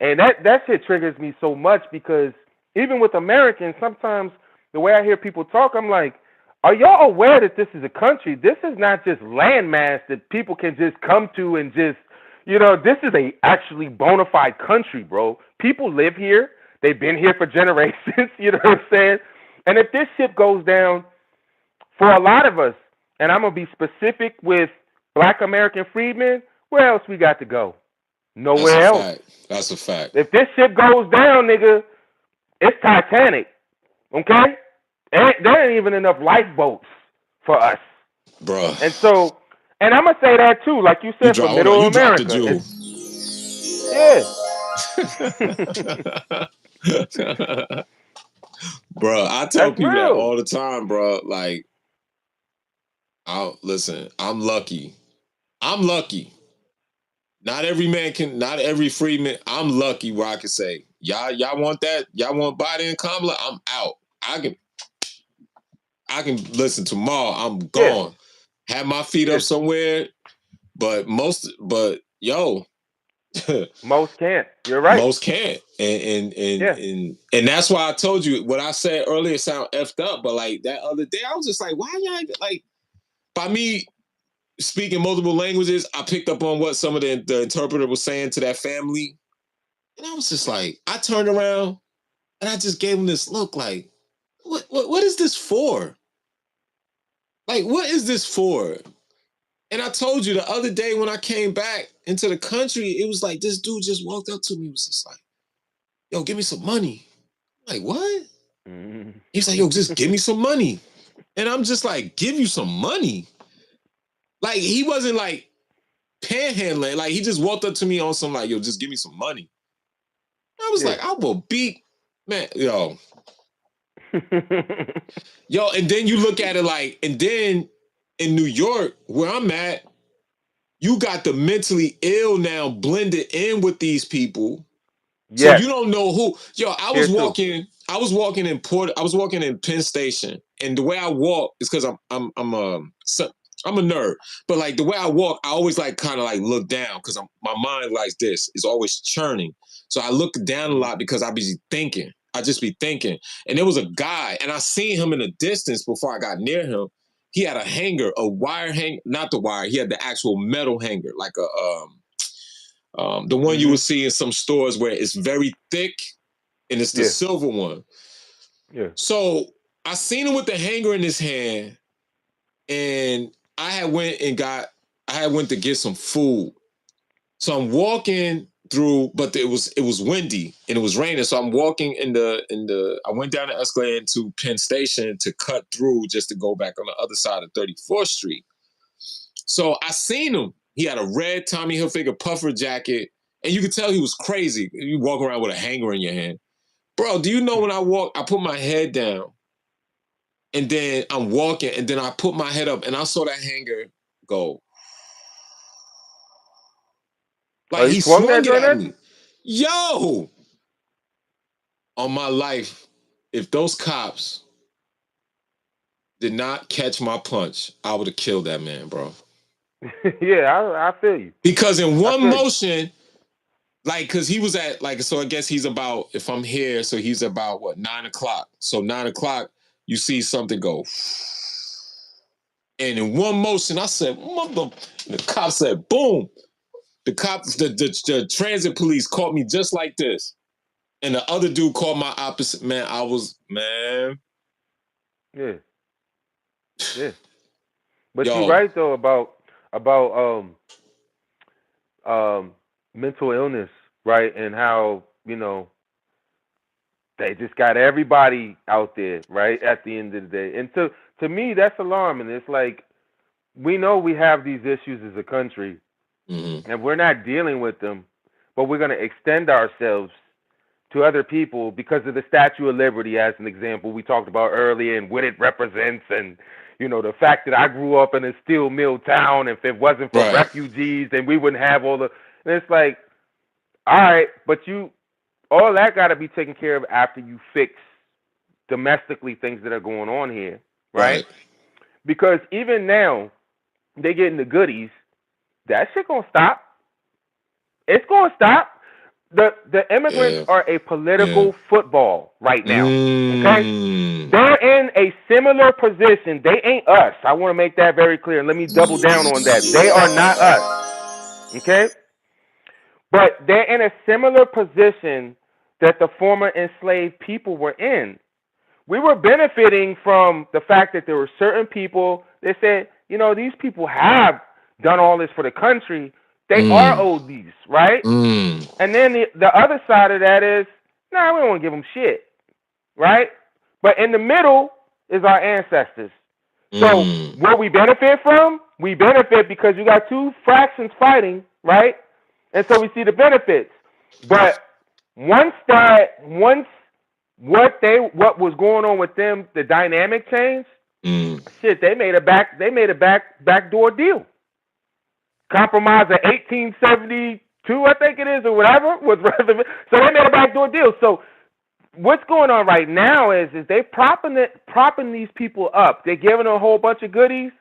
and that shit triggers me so much because even with Americans, sometimes the way I hear people talk, I'm like, are y'all aware that this is a country? This is not just landmass that people can just come to and just, you know, this is a actually bona fide country, bro. People live here. They've been here for generations, you know what I'm saying? And if this shit goes down, for a lot of us, and I'm going to be specific with Black American freedmen, where else we got to go? Nowhere else. That's a fact. If this ship goes down, nigga, it's Titanic. Okay? There ain't even enough lifeboats for us. Bruh. And so, and I'm going to say that too, like you said, for middle America. Bro, I tell people that all the time, bro. Like, listen, I'm lucky. I'm lucky. Not every freedman. I'm lucky where I can say, y'all want that? Y'all want Biden and Kamala? I'm out. I can listen tomorrow. I'm Yeah. gone. Have my feet Yeah. up somewhere, but yo, Most can't. You're right. most can't, Yeah. and that's why I told you what I said earlier sound effed up, but like that other day I was just like, why y'all even, like, by me speaking multiple languages, I picked up on what some of the interpreter was saying to that family, and I was just like, I turned around and I just gave him this look like, what is this for? Like, what is this for? And I told you the other day when I came back into the country, it was like this dude just walked up to me, was just like, yo, give me some money. I'm like, what? Mm-hmm. He's like, yo, just give me some money. And I'm just like, give you some money? Like, he wasn't like panhandling. Like, he just walked up to me on some like, yo, just give me some money. I was Yeah. like, I will beat, man, yo. Yo, and then you look at it like, and then in New York, where I'm at, you got the mentally ill now blended in with these people. So Yes. you don't know who. Yo, Here too. I was walking in Penn Station, and the way I walk is because I'm a nerd. But like the way I walk, I always like kind of like look down because my mind like this is always churning. So I look down a lot because I be thinking. I just be thinking. And there was a guy, and I seen him in the distance before I got near him. He had a hanger, a wire hanger, not the wire. He had the actual metal hanger, like the one you will see in some stores where it's very thick and it's the Yeah. silver one. Yeah. So I seen him with the hanger in his hand, and I had went to get some food. So I'm walking through, but it was windy and it was raining. So I'm walking I went down the escalator into Penn Station to cut through just to go back on the other side of 34th Street. So I seen him. He had a red Tommy Hilfiger puffer jacket, and you could tell he was crazy. You walk around with a hanger in your hand. Bro, do you know when I put my head down, and then I'm walking, and then I put my head up, and I saw that hanger go. Oh, Like you he swung that swung it joint at at you? me. Yo! On my life, if those cops did not catch my punch, I would have killed that man, bro. Yeah, I feel you. Because in I one feel you. motion, like, cause he was at like, so I guess he's about, if I'm here, so he's about what, 9 o'clock. So 9 o'clock, you see something go. And in one motion, I said, mother, the cop said, boom. The transit police caught me just like this. And the other dude called my opposite. Man, I was, man. Yeah. Yeah. But you're Yo. right though about mental illness, right? And how, they just got everybody out there, right? At the end of the day. And to me that's alarming. It's like we know we have these issues as a country and we're not dealing with them, but we're going to extend ourselves to other people because of the Statue of Liberty, as an example we talked about earlier, and what it represents, and the fact that I grew up in a steel mill town. If it wasn't for Right. refugees, then we wouldn't have all the. And it's like, all right, but all that got to be taken care of after you fix domestically things that are going on here, right? Right. Because even now, they getting the goodies. That shit gonna stop. It's gonna stop. The immigrants Yeah. are a Yeah. political football right now. Okay? Mm. They're in a similar position. They ain't us. I want to make that very clear. And let me double down on that. They are not us. Okay? But they're in a similar position that the former enslaved people were in. We were benefiting from the fact that there were certain people that said, these people have done all this for the country. They are Mm. ODs, right? Mm. And then the other side of that is, nah, we don't want to give them shit, right? But in the middle is our ancestors. So Mm. what we benefit from, we benefit because you got two fractions fighting, right? And so we see the benefits. But once what was going on with them, the dynamic changed, Mm. shit, they made a backdoor deal. Compromise of 1872, I think it is, or whatever, was rather. So they made a backdoor deal. So what's going on right now is they propping these people up. They're giving them a whole bunch of goodies.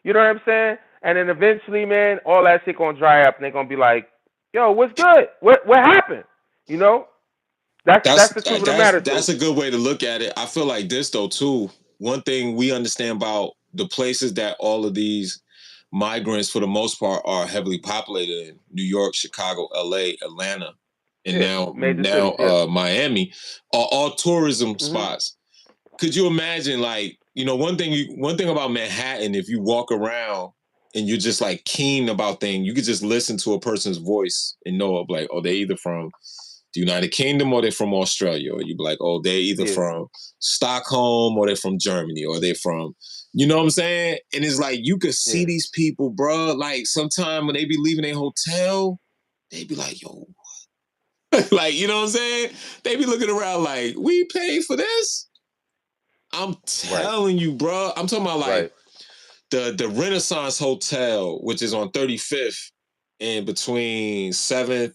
You know what I'm saying? And then eventually, man, all that shit gonna dry up, and they're gonna be like, "Yo, what's good? What happened?" You know? That's the truth of the matter too. That's a good way to look at it. I feel like this though too. One thing we understand about the places that all of these migrants, for the most part, are heavily populated in: New York, Chicago, L.A., Atlanta, and now major cities, Miami, are all tourism spots. Could you imagine, like, one thing about Manhattan, if you walk around and you're just like keen about things, you could just listen to a person's voice and know, like, oh, they're either from the United Kingdom or they're from Australia, or you'd be like, oh, they're either from Stockholm or they're from Germany, or they're from, you know what I'm saying? And it's like, you could see these people, bro. Like, sometime when they be leaving their hotel, they be like, yo, what? Like, you know what I'm saying? They be looking around like, we paid for this? I'm telling you, bro. I'm talking about like the Renaissance Hotel, which is on 35th and between 7th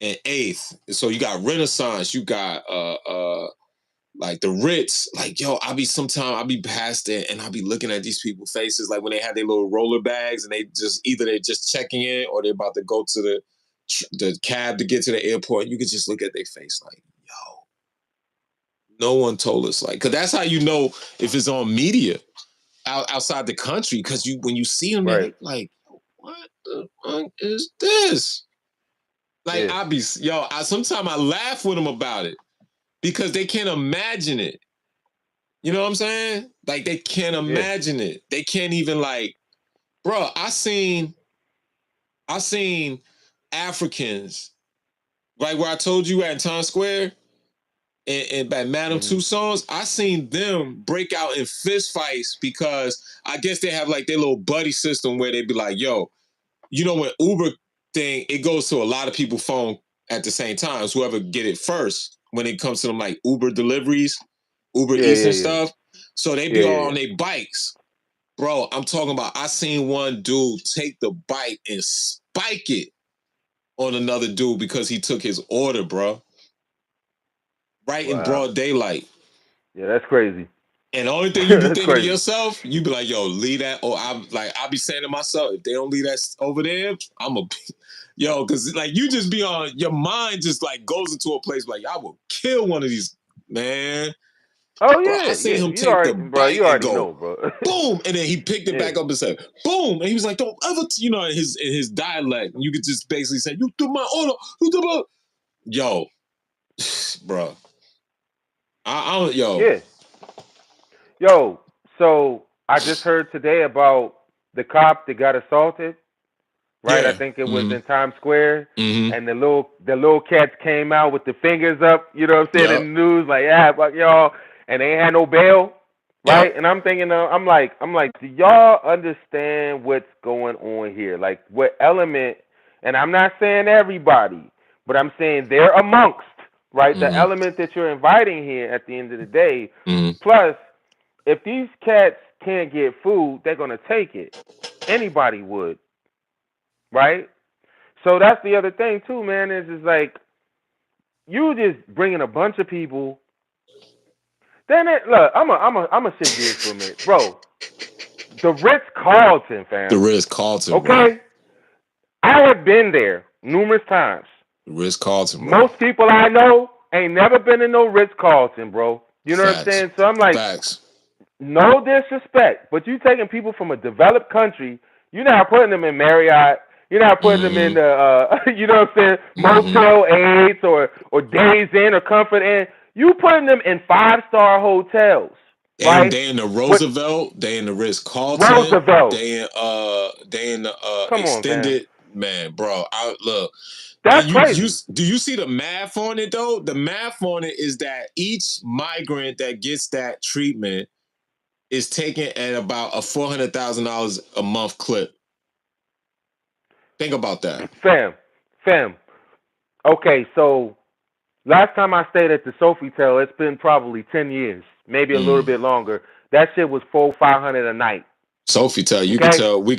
and 8th. So you got Renaissance, you got like the Ritz. Like, yo, I be past it and I'll be looking at these people's faces, like when they have their little roller bags and they're just checking in or they're about to go to the cab to get to the airport. You could just look at their face like, yo, no one told us, like, because that's how you know if it's on media outside the country, because when you see them, they're like, what the fuck is this? Like, sometimes I laugh with them about it because they can't imagine it. You know what I'm saying? Like, they can't imagine it. They can't even, like, bro, I seen Africans, like where I told you at Times Square and by Madame Tussauds, I seen them break out in fist fights because I guess they have like their little buddy system where they be like, yo, when Uber thing, it goes to a lot of people's phone at the same time. So whoever get it first when it comes to them like Uber deliveries, Uber Eats and stuff. So they be all on their bikes. Bro, I'm talking about, I seen one dude take the bike and spike it on another dude because he took his order, bro. Right in broad daylight. Yeah, that's crazy. And the only thing you be thinking to yourself, you be like, yo, leave that. Or I'll be saying to myself, if they don't leave that over there, because like you just be on, your mind just like goes into a place like, I will kill one of these, man. Oh yeah, bro, I seen him take the bike you already and go, know, bro. boom, and then he picked it back up and said, boom, and he was like, don't ever, in his dialect, and you could just basically say, you took my order, yo, bro, Yo, so I just heard today about the cop that got assaulted. Right, I think it was in Times Square, and the little cats came out with the fingers up. You know what I'm saying in the news, like, fuck y'all, and they ain't had no bail, right? And I'm thinking, I'm like, do y'all understand what's going on here? Like, what element? And I'm not saying everybody, but I'm saying they're amongst, right, the element that you're inviting here at the end of the day. Plus, if these cats can't get food, they're gonna take it. Anybody would. Right? So that's the other thing too, man, is like you just bringing a bunch of people. Then look, I'm a shift gears for a minute, bro. The Ritz-Carlton, fam. The Ritz-Carlton, okay? Bro. I have been there numerous times. The Ritz-Carlton, bro. Most people I know ain't never been in no Ritz-Carlton, bro. You know what I'm saying? So I'm like, no disrespect, but you taking people from a developed country, you're not putting them in Marriott. You're not putting them in the, you know what I'm saying, Motel 8s or Days Inn or Comfort Inn. You putting them in 5-star hotels. Right? They in the Roosevelt. They in the Ritz-Carlton. Roosevelt. They in the extended. Man, bro. Look. That's crazy. Do you see the math on it though? The math on it is that each migrant that gets that treatment is taken at about a $400,000 a month clip. Think about that. Fam. Okay, so last time I stayed at the Sofitel, it's been probably 10 years, maybe a little bit longer. That shit was $400-500 a night. Sofitel, we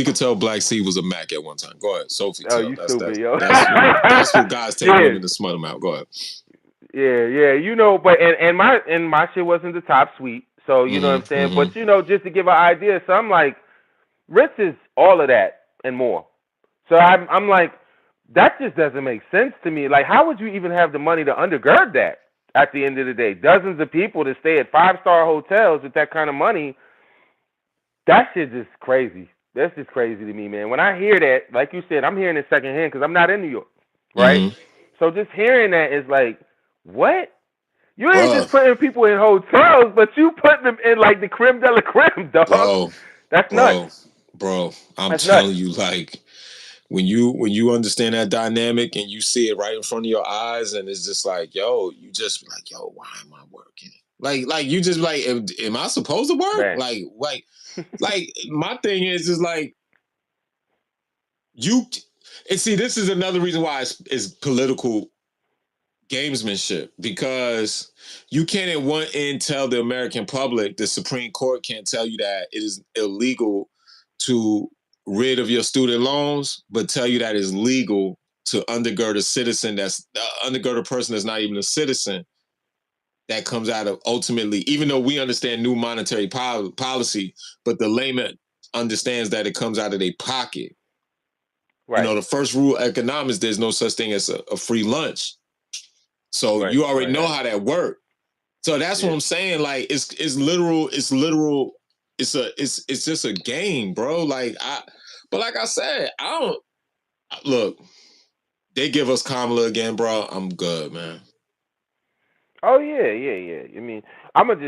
could tell Black C was a Mac at one time. Go ahead, Sofitel. Oh, you stupid, yo. That's what guys take women to smut them out. Go ahead. Yeah. But my shit wasn't the top suite, so you know what I'm Mm-hmm, saying. But mm-hmm. just to give an idea, so I'm like, Ritz is all of that and more. So I'm like, that just doesn't make sense to me. Like, how would you even have the money to undergird that? At the end of the day, dozens of people to stay at 5-star hotels with that kind of money, that shit just crazy. That's just crazy to me, man. When I hear that, like you said, I'm hearing it secondhand because I'm not in New York, right? Mm-hmm. So just hearing that is like, what? You ain't Bruh, just putting people in hotels, but you putting them in like the creme de la creme, dog. bro, That's nuts. bro. I'm That's nuts. telling you, like when you understand that dynamic and you see it right in front of your eyes, and it's just like, yo, you just be like, yo, why am I working? Like you just like, am I supposed to work? Man. Like my thing is like you. And see, this is another reason why it's political gamesmanship, because you can't at one end tell the American public, the Supreme Court can't tell you that it is illegal to rid of your student loans, but tell you that it's legal to undergird a citizen that's undergird a person that's not even a citizen, that comes out of ultimately, even though we understand new monetary policy, but the layman understands that it comes out of their pocket. You Right. know, the first rule of economics, there's no such thing as a free lunch. So Right. you already Right. know Right. how that works. So that's what Yeah. I'm saying. Like it's literal. It's literal. It's just a game, bro. But like I said, I don't look. They give us Kamala again, bro. I'm good, man. Oh yeah. I mean, I'm gonna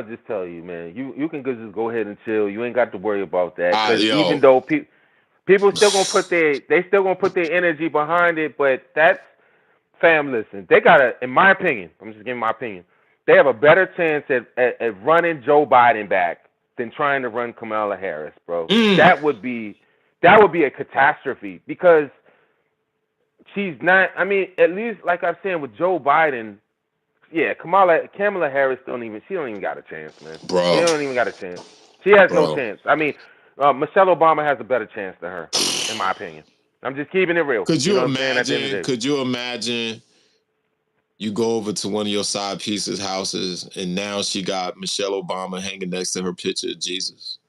just tell you, man. You can just go ahead and chill. You ain't got to worry about that. Cause even Yo, though people still gonna they still gonna put their energy behind it, but that's fam. Listen, they gotta, in my opinion, I'm just giving my opinion. They have a better chance at running Joe Biden back than trying to run Kamala Harris, bro. mm, That would be a catastrophe because she's not. I mean, at least like I'm saying with Joe Biden, yeah, Kamala Harris she don't even got a chance, man. She bro, don't even got a chance. She has no bro. chance. I mean, Michelle Obama has a better chance than her, in my opinion. I'm just keeping it real. Could You you know what I'm saying? At the end of imagine? the day, Could you imagine? You go over to one of your side pieces' houses, and now she got Michelle Obama hanging next to her picture of Jesus.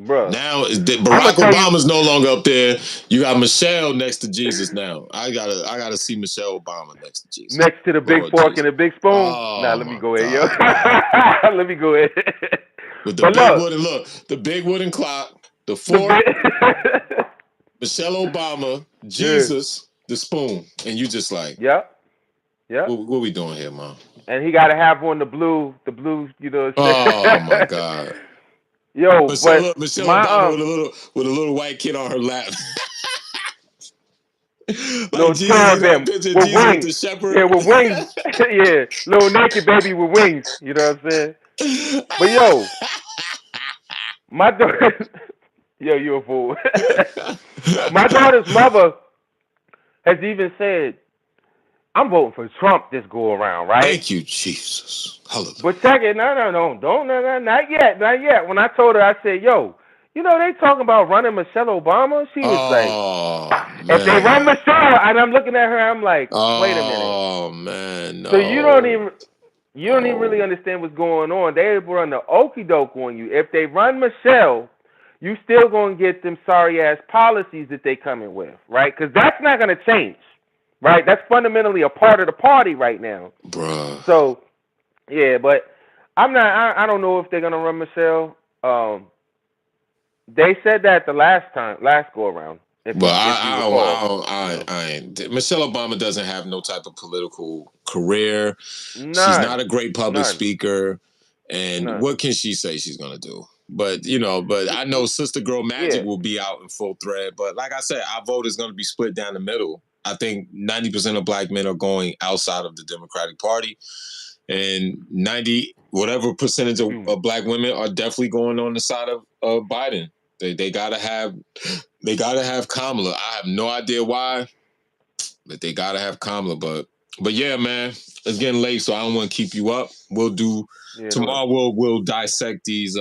bruh. Now I'm Barack gonna tell you, Obama's no longer up there. You got Michelle next to Jesus now. I gotta see Michelle Obama next to Jesus. next to the big Lord fork Jesus. and the big spoon. Nah, Oh let me my go ahead, yo. God, man. Let me go ahead. With the But big look, wooden look, the big wooden clock, the the fork, big. Michelle Obama, Yeah. Jesus, the spoon, and you just like, Yep. Yep. what we doing here, mom? And he got to have on the blue. You know what I'm Oh my saying? God. Yo, but Michelle my Obama with a little white kid on her lap. Like little Jesus, you know, a cherubim picture of with Jesus with wings. the Yeah, shepherd. with wings. Yeah, little naked baby with wings. You know what I'm saying? But yo, my daughter. Yo, you a fool. My daughter's mother has even said, "I'm voting for Trump this go around, right?" Thank you, Jesus. Hallelujah. But check it, no, don't, no, not yet, not yet. When I told her, I said, "Yo, they talking about running Michelle Obama." She was like, Oh "If they run man. Michelle," and I'm looking at her, I'm like, "Wait a minute." Oh man, So you don't no. even really No. understand what's going on. They run the okey doke on you. If they run Michelle, you still gonna get them sorry ass policies that they coming with, right? Because that's not gonna change, right? That's fundamentally a part of the party right now. Bruh. So yeah, but I'm not. I don't know if they're gonna run Michelle. They said that the last go around. If But you if you recall, I ain't. Michelle Obama doesn't have no type of political career. She's not none, a great public none, speaker. And none. what can she say she's gonna do? But I know Sister Girl Magic Yeah, will be out in full thread. But like I said, our vote is gonna be split down the middle. I think 90% of black men are going outside of the Democratic Party, and 90 whatever percentage of black women are definitely going on the side of Biden. They gotta have Kamala. I have no idea why, but they gotta have Kamala. But yeah, man, it's getting late, so I don't want to keep you up. We'll do yeah, no. tomorrow. We'll dissect these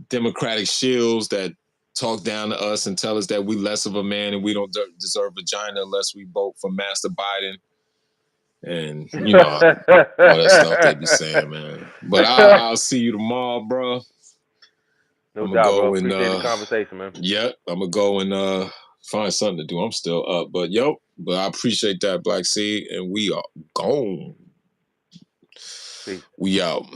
Democratic shills that talk down to us and tell us that we less of a man and we don't deserve vagina unless we vote for Master Biden. and you know all that stuff they be saying, man. But I'll see you tomorrow, bro. No I'm gonna doubt, bro. go and Appreciate the conversation, man. I'm gonna go and find something to do. I'm still up, but I appreciate that, Black Seed, and we are gone. Peace. We out.